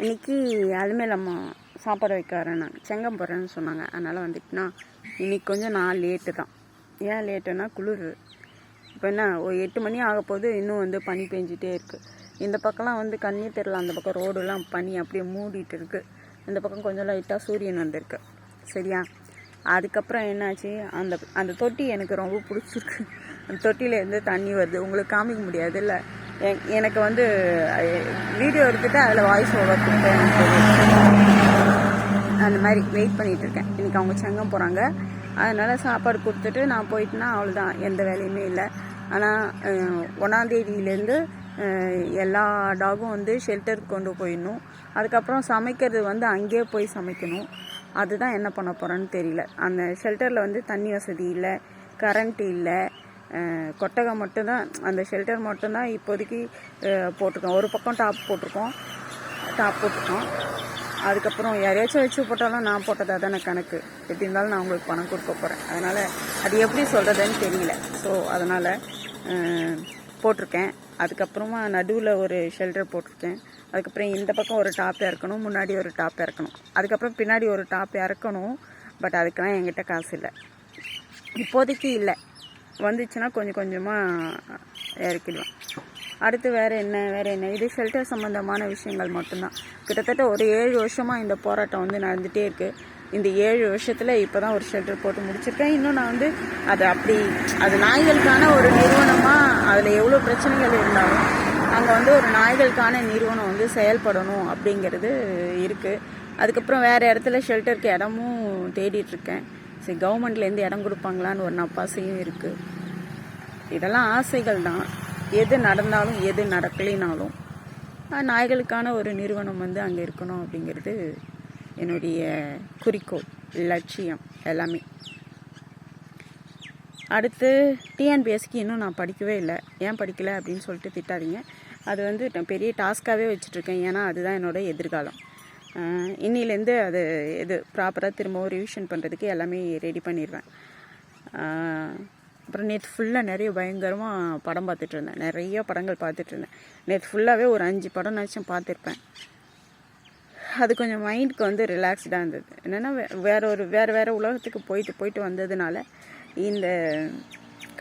இன்றைக்கி அதுமாரி அம்மா சாப்பாடு வைக்க வரேன், நான் செங்கம் போகிறேன்னு சொன்னாங்க. அதனால் வந்துட்டுனா இன்றைக்கி கொஞ்சம் நான் லேட்டு தான். ஏன் லேட்டுன்னா குளிர். இப்போ என்ன ஒரு 8 மணி ஆக போது, இன்னும் வந்து பனி பெஞ்சிட்டே இருக்குது. இந்த பக்கம்லாம் வந்து கண்ணே தெரில, அந்த பக்கம் ரோடுலாம் பனி அப்படியே மூடிட்டு இருக்குது. இந்த பக்கம் கொஞ்சம் லைட்டாக சூரியன் வந்திருக்கு. சரியா? அதுக்கப்புறம் என்னாச்சு, அந்த தொட்டி எனக்கு ரொம்ப பிடிச்சிருக்கு. அந்த தொட்டியிலேருந்து தண்ணி வருது. உங்களுக்கு காமிக்க முடியாது இல்லை, எனக்கு வந்து வீடியோ எடுத்துகிட்டு அதில் வாய்ஸ் ஓவர் கொடுத்தேன். அந்த மாதிரி வெயிட் பண்ணிகிட்ருக்கேன். இன்றைக்கி அவங்க செங்கம் போகிறாங்க, அதனால் சாப்பாடு கொடுத்துட்டு நான் போயிட்டுனா அவ்வளோதான், எந்த வேலையுமே இல்லை. ஆனால் 1ஆம் தேதியிலேருந்து எல்லா டாகும் வந்து ஷெல்டருக்கு கொண்டு போயிடணும். அதுக்கப்புறம் சமைக்கிறது வந்து அங்கேயே போய் சமைக்கணும். அதுதான் என்ன பண்ண போகிறேன்னு தெரியல. அந்த ஷெல்டரில் வந்து தண்ணி வசதி இல்லை, கரண்ட்டு இல்லை, கொட்டகை மட்டும்தான். அந்த ஷெல்டர் மட்டும்தான் இப்போதைக்கு போட்டிருக்கோம். ஒரு பக்கம் டாப் போட்டிருக்கோம். அதுக்கப்புறம் யாரையாச்சும் வச்சு போட்டாலும் நான் போட்டதாக தானே கணக்கு. எப்படி இருந்தாலும் நான் உங்களுக்கு பணம் கொடுக்க போகிறேன். அதனால் அது எப்படி சொல்கிறதுன்னு தெரியல. ஸோ அதனால் போட்டிருக்கேன். அதுக்கப்புறமா நடுவில் ஒரு ஷெல்டர் போட்டிருக்கேன். அதுக்கப்புறம் இந்த பக்கம் ஒரு டாப் இறக்கணும், முன்னாடி ஒரு டாப் இறக்கணும், அதுக்கப்புறம் பின்னாடி ஒரு டாப் இறக்கணும். பட் அதுக்கெல்லாம் என்கிட்ட காசு இல்லை, இப்போதைக்கு இல்லை. வந்துச்சுன்னா கொஞ்சம் கொஞ்சமாக இறக்கிடுவேன். அடுத்து வேறு என்ன இது ஷெல்டர் சம்மந்தமான விஷயங்கள் மட்டும்தான். கிட்டத்தட்ட ஒரு 7 வருஷமாக இந்த போராட்டம் வந்து நடந்துகிட்டே இருக்குது. இந்த 7 வருஷத்தில் இப்போ தான் ஒரு ஷெல்டர் போட்டு முடிச்சிருக்கேன். இன்னும் நான் வந்து அது நாய்களுக்கான ஒரு நிறுவனமாக, அதில் எவ்வளோ பிரச்சனைகள் இருந்தாலும் அங்கே வந்து ஒரு நாய்களுக்கான நிறுவனம் வந்து செயல்படணும் அப்படிங்கிறது இருக்குது. அதுக்கப்புறம் வேறு இடத்துல ஷெல்டருக்கு இடமும் தேடிட்டுருக்கேன். சரி, கவர்மெண்ட்லேருந்து இடம் கொடுப்பாங்களான்னு ஒரு நப்பாசையும் இருக்குது. இதெல்லாம் ஆசைகள் தான். எது நடந்தாலும் எது நடக்கலைனாலும் நாய்களுக்கான ஒரு நிறுவனம் வந்து அங்கே இருக்கணும் அப்படிங்கிறது என்னுடைய குறிக்கோள், லட்சியம் எல்லாமே. அடுத்து டிஎன்பிஎஸ்சிக்கு இன்னும் நான் படிக்கவே இல்லை. ஏன் படிக்கலை அப்படின்னு சொல்லிட்டு திட்டாதீங்க. அது வந்து நான் பெரிய டாஸ்க்காகவே வச்சுட்ருக்கேன். ஏன்னா அதுதான் என்னோடய எதிர்காலம். இன்னிலேருந்து அது ப்ராப்பராக திரும்பவும் ரிவிஷன் பண்ணுறதுக்கு எல்லாமே ரெடி பண்ணிடுவேன். அப்புறம் நேற்று ஃபுல்லாக நிறைய பயங்கரமாக படம் பார்த்துட்ருந்தேன். நிறைய படங்கள் பார்த்துட்ருந்தேன். நேற்று ஃபுல்லாகவே ஒரு 5 படம்னாச்சும் பார்த்துருப்பேன். அது கொஞ்சம் மைண்டுக்கு வந்து ரிலாக்ஸ்டாக இருந்தது. என்னென்னா வேறு உலகத்துக்கு போயிட்டு வந்ததுனால இந்த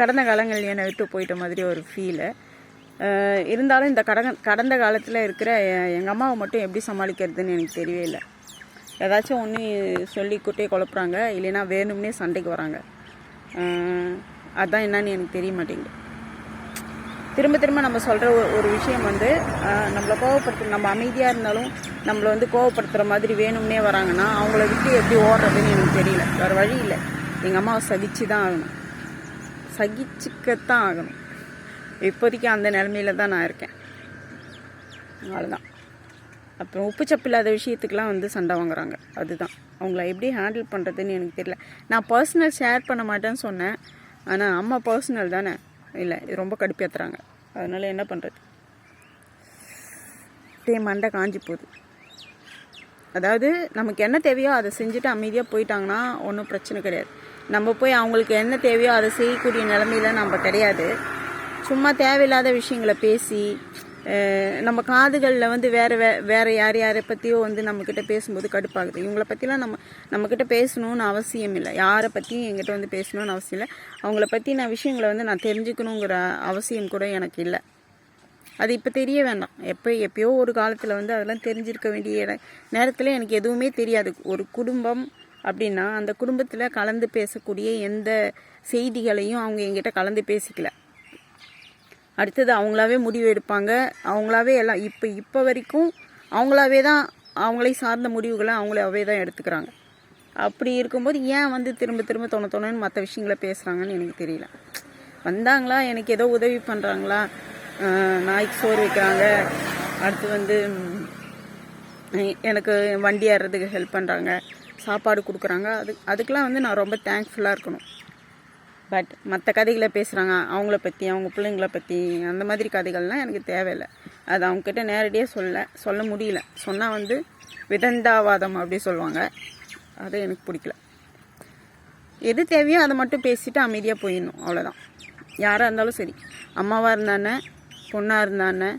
கடந்த காலங்கள் என்னை விட்டு போயிட்ட மாதிரி ஒரு ஃபீலு இருந்தாலும் இந்த கடந்த காலத்தில் இருக்கிற எங்கள் அம்மாவை மட்டும் எப்படி சமாளிக்கிறதுன்னு எனக்கு தெரியவே இல்லை. ஏதாச்சும் ஒன்று சொல்லி குட்டையை குழப்புறாங்க, இல்லைன்னா வேணும்னே சண்டைக்கு வராங்க. அதுதான் என்னன்னு எனக்கு தெரிய மாட்டேங்குது. திரும்ப நம்ம சொல்கிற ஒரு விஷயம் வந்து நம்மளை நம்ம அமைதியாக இருந்தாலும் நம்மளை வந்து கோவப்படுத்துகிற மாதிரி வேணும்னே வராங்கன்னா அவங்கள விட்டு எப்படி ஓடுறதுன்னு எனக்கு தெரியல. வேறு வழி இல்லை. எங்கள் அம்மாவை சகிச்சுக்கத்தான் ஆகணும். இப்போதைக்கு அந்த நிலமையில தான் நான் இருக்கேன். அவ்வளோதான். அப்புறம் உப்புச்சப்பு இல்லாத விஷயத்துக்கெலாம் வந்து சண்டை வாங்குறாங்க. அதுதான் அவங்கள எப்படி ஹேண்டில் பண்ணுறதுன்னு எனக்கு தெரியல. நான் பர்சனல் ஷேர் பண்ண மாட்டேன்னு சொன்னேன். ஆனால் அம்மா பர்சனல் தானே, இல்லை ரொம்ப கடுப்பேற்றுறாங்க. அதனால் என்ன பண்ணுறது, மண்டை காஞ்சி போகுது. அதாவது நமக்கு என்ன தேவையோ அதை செஞ்சுட்டு அமைதியாக போயிட்டாங்கன்னா ஒன்றும் பிரச்சனை கிடையாது. நம்ம போய் அவங்களுக்கு என்ன தேவையோ அதை செய்யக்கூடிய நிலைமையில நம்ம கிடையாது. சும்மா தேவையில்லாத விஷயங்களை பேசி நம்ம காதுகளில் வந்து வேறு யாரை பற்றியோ வந்து நம்மக்கிட்ட பேசும்போது கடுப்பாகுது. இவங்கள பற்றிலாம் நம்மக்கிட்ட பேசணும்னு அவசியம் இல்லை. யாரை பற்றியும் என்கிட்ட வந்து பேசணும்னு அவசியம் இல்லை. அவங்கள பற்றின விஷயங்களை வந்து நான் தெரிஞ்சுக்கணுங்கிற அவசியம் கூட எனக்கு இல்லை. அது இப்போ தெரிய வேண்டாம். எப்பயோ ஒரு காலத்தில் வந்து அதெல்லாம் தெரிஞ்சிருக்க வேண்டிய நேரத்தில் எனக்கு எதுவுமே தெரியாது. ஒரு குடும்பம் அப்படின்னா அந்த குடும்பத்தில் கலந்து பேசக்கூடிய எந்த செய்திகளையும் அவங்க என்கிட்ட கலந்து பேசிக்கல. அடுத்தது அவங்களாவே முடிவு எடுப்பாங்க. அவங்களாவே எல்லாம் இப்போ வரைக்கும் அவங்களே சார்ந்த முடிவுகளை அவங்களாவே தான் எடுத்துக்கிறாங்க. அப்படி இருக்கும்போது ஏன் வந்து திரும்ப தோணுன்னு மற்ற விஷயங்களை பேசுகிறாங்கன்னு எனக்கு தெரியல. வந்தாங்களா, எனக்கு ஏதோ உதவி பண்ணுறாங்களா, நாய்க்கு சோறு வைக்கிறாங்க, அடுத்து வந்து எனக்கு வண்டி ஏறுறதுக்கு ஹெல்ப் பண்ணுறாங்க, சாப்பாடு கொடுக்குறாங்க, அதுக்கெலாம் வந்து நான் ரொம்ப தேங்க்ஃபுல்லாக இருக்கணும். பட் மற்ற கதைகளை பேசுகிறாங்க, அவங்கள பற்றி, அவங்க பிள்ளைங்கள பற்றி, அந்த மாதிரி கதைகள்லாம் எனக்கு தேவையில்லை. அது அவங்கக்கிட்ட நேரடியாக சொல்ல முடியல. சொன்னால் வந்து விதண்டாவாதம் அப்படி சொல்லுவாங்க. அது எனக்கு பிடிக்கல. எது தேவையோ அதை மட்டும் பேசிவிட்டு அமைதியாக போயிடணும், அவ்வளோதான். யாராக இருந்தாலும் சரி, அம்மாவாக இருந்தானே, பொண்ணாக இருந்தானே,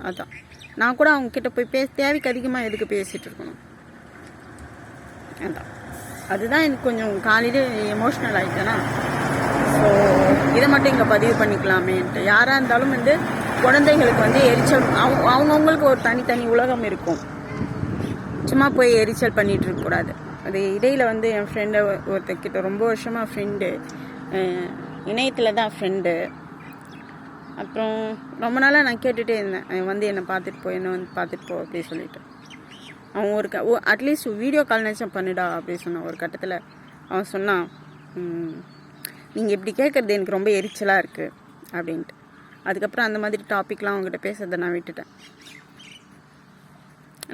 அதான் நான் கூட அவங்க கிட்ட போய் தேவைக்கு அதிகமாக எதுக்கு பேசிகிட்டு இருக்கணும். அதான் அதுதான் எனக்கு கொஞ்சம் காலையில் எமோஷ்னல் ஆகிட்டேன்னா, ஸோ இதை மட்டும் இங்கே பதிவு பண்ணிக்கலாமேன்ட்டு. யாராக இருந்தாலும் வந்து குழந்தைகளுக்கு வந்து எரிச்சல் அவங்கவுங்களுக்கு ஒரு தனித்தனி உலகம் இருக்கும். சும்மா போய் எரிச்சல் பண்ணிகிட்டு இருக்கக்கூடாது. அது இடையில் வந்து என் ஃப்ரெண்டை ஒருத்தர்கிட்ட ரொம்ப வருஷமாக ஃப்ரெண்டு, இணையத்தில் தான் ஃப்ரெண்டு. அப்புறம் ரொம்ப நாளாக நான் கேட்டுகிட்டே இருந்தேன், வந்து என்னை பார்த்துட்டு போ, என்னை வந்து பார்த்துட்டு போ அப்படி சொல்லிட்டு. அவன் அட்லீஸ்ட் வீடியோ கால் நினச்சா பண்ணிடா அப்படி சொன்னான். ஒரு கட்டத்தில் அவன் சொன்னான், நீங்கள் இப்படி கேட்குறது எனக்கு ரொம்ப எரிச்சலாக இருக்குது அப்படின்ட்டு. அதுக்கப்புறம் அந்த மாதிரி டாப்பிக்லாம் அவங்ககிட்ட பேசுறதை நான் விட்டுட்டேன்.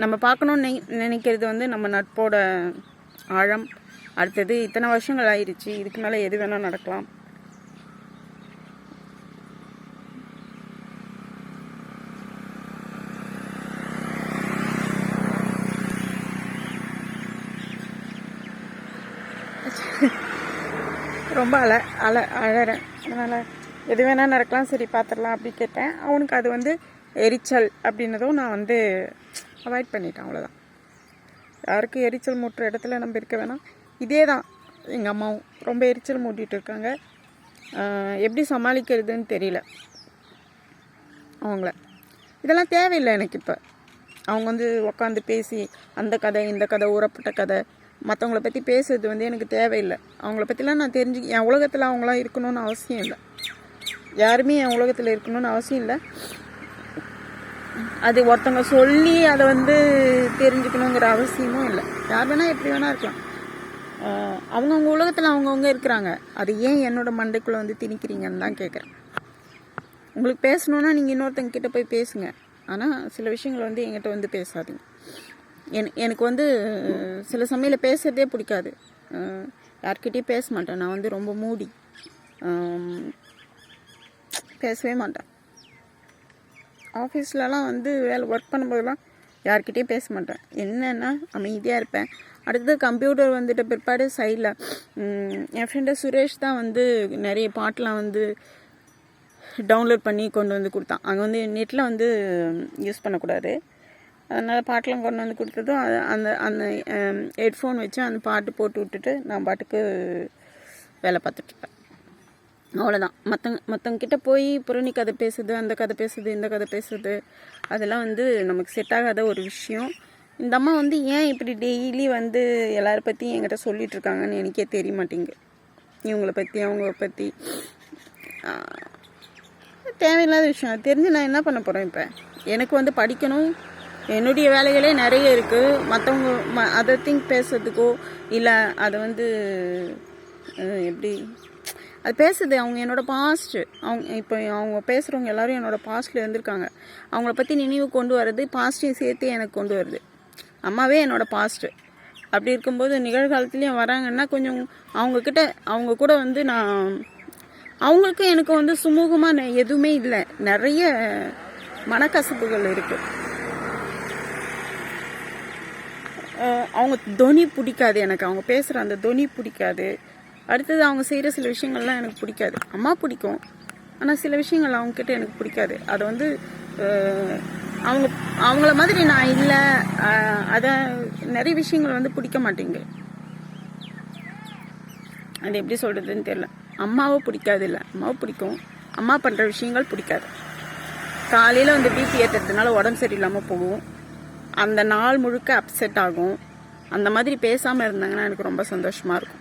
நம்ம பார்க்கணுன்னு நினைக்கிறது வந்து நம்ம நட்போட ஆழம். அடுத்தது இத்தனை வருஷங்கள் ஆயிடுச்சு, இதுக்கு மேலே எது வேணால் நடக்கலாம். ரொம்ப அழறேன். அதனால் எது வேணால் நடக்கலாம், சரி பார்த்துடலாம் அப்படி கேட்டேன். அவனுக்கு அது வந்து எரிச்சல் அப்படின்னதும் நான் வந்து அவாய்ட் பண்ணிட்டேன். அவ்வளோதான். யாருக்கும் எரிச்சல் மூட்டுற இடத்துல நம்ம இருக்க வேணாம். இதே தான் எங்கள் அம்மாவும் ரொம்ப எரிச்சல் மூட்டிகிட்டு இருக்காங்க. எப்படி சமாளிக்கிறதுன்னு தெரியல அவங்கள. இதெல்லாம் தேவையில்லை எனக்கு. இப்போ அவங்க வந்து உட்காந்து பேசி அந்த கதை இந்த கதை ஊறப்பட்ட கதை மற்றவங்கள பற்றி பேசுறது வந்து எனக்கு தேவையில்லை. அவங்கள பற்றிலாம் நான் என் உலகத்தில் அவங்களாம் இருக்கணும்னு அவசியம் இல்லை. யாருமே என் உலகத்தில் இருக்கணும்னு அவசியம் இல்லை. அது ஒருத்தவங்க சொல்லி அதை வந்து தெரிஞ்சுக்கணுங்கிற அவசியமும் இல்லை. யார் வேணால் எப்படி வேணால் இருக்கலாம். அவங்கவுங்க உலகத்தில் அவங்கவுங்க இருக்கிறாங்க. அது ஏன் என்னோடய மண்டைக்குள்ளே வந்து திணிக்கிறீங்கன்னு தான் கேட்குறேன். உங்களுக்கு பேசணுன்னா நீங்கள் இன்னொருத்தங்க கிட்டே போய் பேசுங்க. ஆனால் சில விஷயங்கள் வந்து என்கிட்ட வந்து பேசாதீங்க. எனக்கு வந்து சில சமயம் பேசுகிறதே பிடிக்காது. யார்கிட்டையும் பேச மாட்டேன். நான் வந்து ரொம்ப மூடி, பேசவே மாட்டேன். ஆஃபீஸ்லலாம் வந்து ஒர்க் பண்ணும்போதெல்லாம் யார்கிட்டையும் பேச மாட்டேன். என்னென்னா அமைதியாக இருப்பேன். அடுத்தது கம்ப்யூட்டர் வந்துட்ட பிற்பாடு சைடில் என் ஃப்ரெண்டு சுரேஷ் தான் வந்து நிறைய பாட்டெலாம் வந்து டவுன்லோட் பண்ணி கொண்டு வந்து கொடுத்தான். அங்கே வந்து நெட்டில் வந்து யூஸ் பண்ணக்கூடாது. அதனால் பாட்டெலாம் கொண்டு வந்து கொடுத்ததும் அந்த அந்த ஹெட்ஃபோன் வச்சு அந்த பாட்டு போட்டு விட்டுட்டு நான் பாட்டுக்கு வேலை பார்த்துட்ருப்பேன். அவ்வளோதான். மற்றவங்கிட்ட போய் புரணி கதை பேசுது, அந்த கதை பேசுது, இந்த கதை பேசுது, அதெல்லாம் வந்து நமக்கு செட் ஆகாத ஒரு விஷயம். இந்த அம்மா வந்து ஏன் இப்படி டெய்லி வந்து எல்லாரை பற்றியும் என்கிட்ட சொல்லிகிட்ருக்காங்கன்னு எனக்கே தெரிய மாட்டேங்குது. இவங்களை பற்றி அவங்கள பற்றி தேவையில்லாத விஷயம் தெரிஞ்சு நான் என்ன பண்ண போகிறேன்? இப்போ எனக்கு வந்து படிக்கணும், என்னுடைய வேலைகளே நிறைய இருக்குது. மற்றவங்க அதை திங்க் பேசுறதுக்கோ இல்லை அதை வந்து எப்படி அது பேசுது. அவங்க என்னோடய பாஸ்ட்டு. இப்போ அவங்க பேசுகிறவங்க எல்லோரும் என்னோடய பாஸ்ட்டில் இருந்திருக்காங்க. அவங்கள பற்றி நினைவு கொண்டு வர்றது பாஸ்ட்டையும் சேர்த்து எனக்கு கொண்டு வருது. அம்மாவே என்னோடய பாஸ்ட்டு. அப்படி இருக்கும்போது நிகழ்காலத்துலேயும் வராங்கன்னா கொஞ்சம் அவங்க கூட வந்து நான் அவங்களுக்கும் எனக்கு வந்து சுமூகமாக எதுவுமே இல்லை. நிறைய மனக்கசப்புகள் இருக்குது. அவங்க தொனி பிடிக்காது எனக்கு. அவங்க பேசுகிற அந்த தொனி பிடிக்காது. அடுத்தது அவங்க செய்கிற சில விஷயங்கள்லாம் எனக்கு பிடிக்காது. அம்மா பிடிக்கும், ஆனால் சில விஷயங்கள் அவங்கக்கிட்ட எனக்கு பிடிக்காது. அதை வந்து அவங்கள மாதிரி நான் இல்லை. அதை நிறைய விஷயங்கள் வந்து பிடிக்க மாட்டேங்குது. அது எப்படி சொல்கிறதுன்னு தெரியல. அம்மாவை பிடிக்காது இல்லை, அம்மாவை பிடிக்கும். அம்மா பண்ணுற விஷயங்கள் பிடிக்காது. காலையில் வந்து பிபி ஏற்றுறதுனால உடம்பு சரியில்லாமல் போகும். அந்த நாள் முழுக்க அப்செட் ஆகும். அந்த மாதிரி பேசாமல் இருந்தாங்கன்னா எனக்கு ரொம்ப சந்தோஷமாக இருக்கும்.